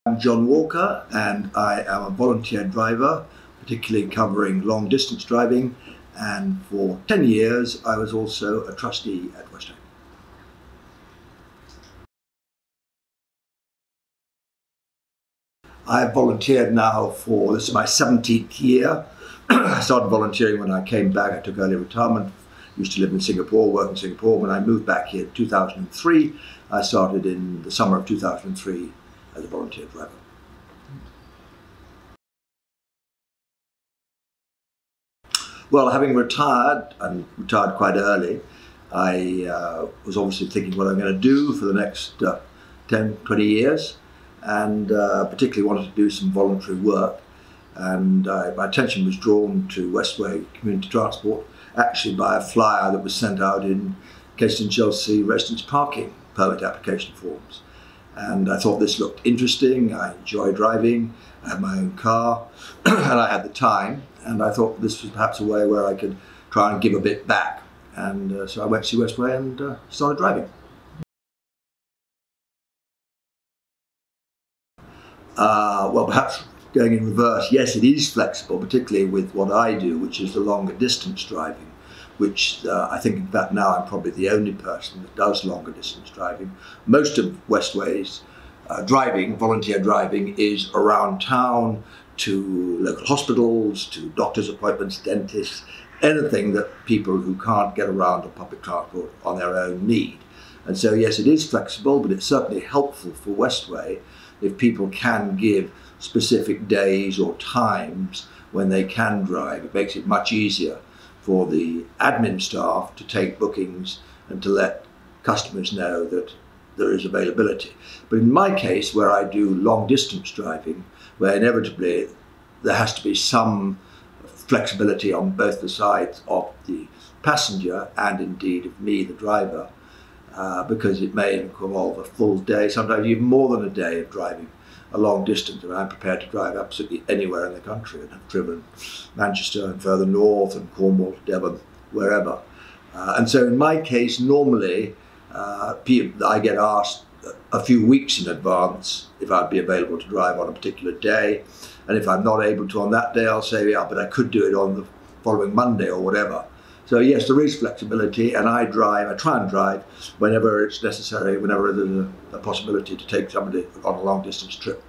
I'm John Walker and I am a volunteer driver, particularly covering long distance driving, and for 10 years I was also a trustee at Westway. I've volunteered now for, this is my 17th year. I started volunteering when I came back. I took early retirement, used to live in Singapore, work in Singapore. When I moved back here in 2003, I started in the summer of 2003 as a volunteer driver. Well, having retired, and retired quite early, I was obviously thinking what I'm going to do for the next 10, 20 years, and particularly wanted to do some voluntary work. And my attention was drawn to Westway Community Transport, actually by a flyer that was sent out in Kensington Chelsea residence parking permit application forms. And I thought this looked interesting. I enjoy driving, I have my own car, and I had the time. And I thought this was perhaps a way where I could try and give a bit back. And so I went to Westway and started driving. Well, perhaps going in reverse, yes, it is flexible, particularly with what I do, which is the longer distance driving, which I think, in fact, now I'm probably the only person that does longer distance driving. Most of Westway's driving, volunteer driving, is around town, to local hospitals, to doctor's appointments, dentists, anything that people who can't get around on public transport on their own need. And so, yes, it is flexible, but it's certainly helpful for Westway if people can give specific days or times when they can drive. It makes it much easier for the admin staff to take bookings and to let customers know that there is availability. But in my case, where I do long distance driving, where inevitably there has to be some flexibility on both the sides of the passenger and indeed of me, the driver, because it may involve a full day, sometimes even more than a day of driving a long distance. And I'm prepared to drive absolutely anywhere in the country, and have driven Manchester and further north and Cornwall, Devon, wherever. And so in my case, normally I get asked a few weeks in advance if I'd be available to drive on a particular day. And if I'm not able to on that day, I'll say, yeah, but I could do it on the following Monday or whatever. So yes, there is flexibility, and I try and drive whenever it's necessary, whenever there's a possibility to take somebody on a long distance trip.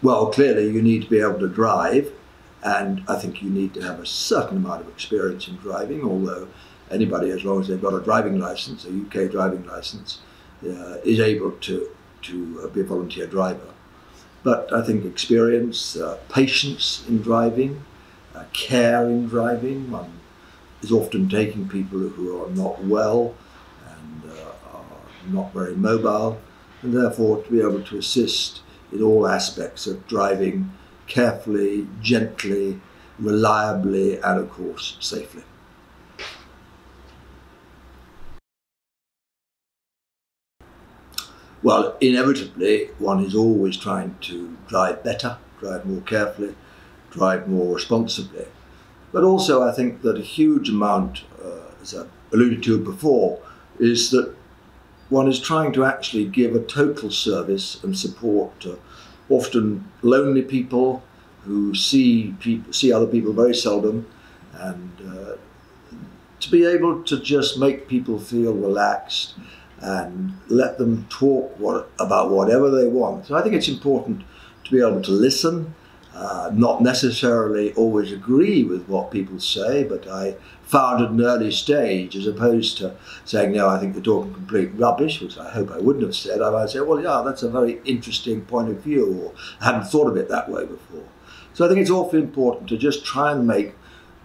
Well, clearly you need to be able to drive, and I think you need to have a certain amount of experience in driving, although anybody, as long as they've got a driving license, a UK driving license, is able to be a volunteer driver. But I think experience, patience in driving, care in driving. One is often taking people who are not well and are not very mobile, and therefore to be able to assist in all aspects of driving carefully, gently, reliably, and of course safely. Well, inevitably, one is always trying to drive better, drive more carefully, drive more responsibly. But also I think that a huge amount, as I alluded to before, is that one is trying to actually give a total service and support to often lonely people who see other people very seldom, and to be able to just make people feel relaxed and let them talk about whatever they want. So I think it's important to be able to listen, not necessarily always agree with what people say, but I found at an early stage, as opposed to saying, no, I think they're talking complete rubbish, which I hope I wouldn't have said, I might say, well, yeah, that's a very interesting point of view, or I hadn't thought of it that way before. So I think it's awfully important to just try and make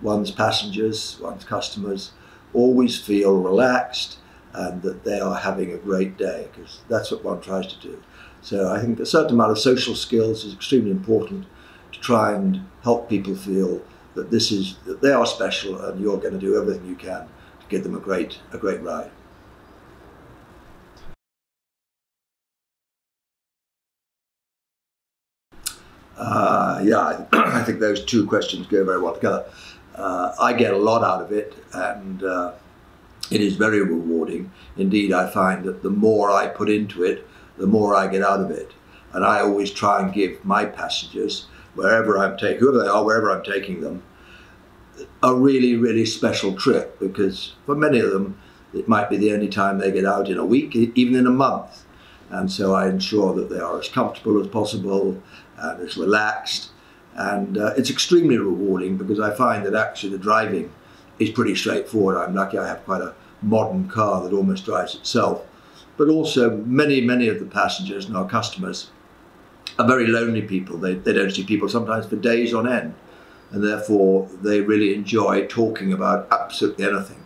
one's passengers, one's customers, always feel relaxed and that they are having a great day, because that's what one tries to do. So I think a certain amount of social skills is extremely important to try and help people feel that that they are special, and you're going to do everything you can to give them a great ride. Yeah, I think those two questions go very well together. I get a lot out of it, and It is very rewarding. Indeed, I find that the more I put into it, the more I get out of it. And I always try and give my passengers, whoever I'm taking them, a really, really special trip, because for many of them, it might be the only time they get out in a week, even in a month. And so I ensure that they are as comfortable as possible and as relaxed. And it's extremely rewarding, because I find that actually the driving is pretty straightforward. I'm lucky I have quite a modern car that almost drives itself. But also many of the passengers and our customers are very lonely people. They don't see people sometimes for days on end. And therefore they really enjoy talking about absolutely anything.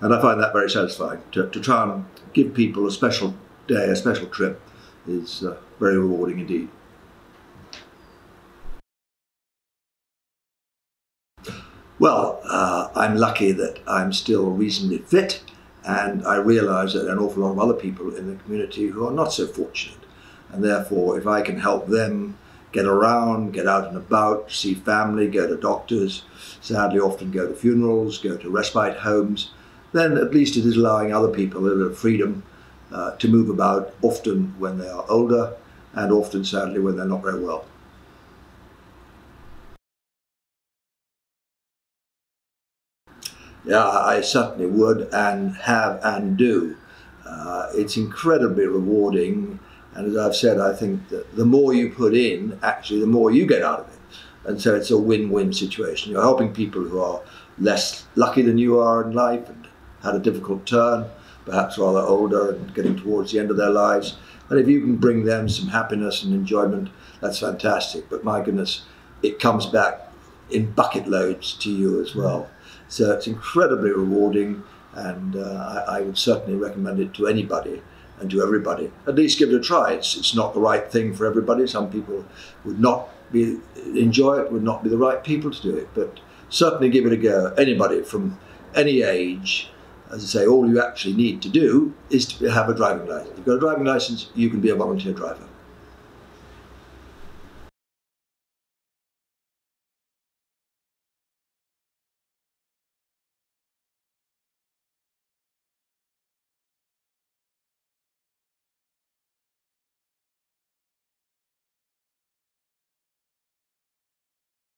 And I find that very satisfying. To try and give people a special day, a special trip, is very rewarding indeed. Well, I'm lucky that I'm still reasonably fit, and I realise that there are an awful lot of other people in the community who are not so fortunate. And therefore, if I can help them get around, get out and about, see family, go to doctors, sadly often go to funerals, go to respite homes, then at least it is allowing other people a little bit of freedom to move about, often when they are older, and often sadly when they're not very well. Yeah, I certainly would, and have and do. It's incredibly rewarding, and as I've said, I think that the more you put in, actually the more you get out of it. And so it's a win-win situation. You're helping people who are less lucky than you are in life and had a difficult turn, perhaps rather older and getting towards the end of their lives. And if you can bring them some happiness and enjoyment, that's fantastic. But my goodness, it comes back in bucket loads to you as well. So it's incredibly rewarding, and I would certainly recommend it to anybody and to everybody. At least give it a try. It's not the right thing for everybody. Some people would not enjoy it, would not be the right people to do it, but certainly give it a go. Anybody from any age. As I say, all you actually need to do is to have a driving license. If you've got a driving license, you can be a volunteer driver.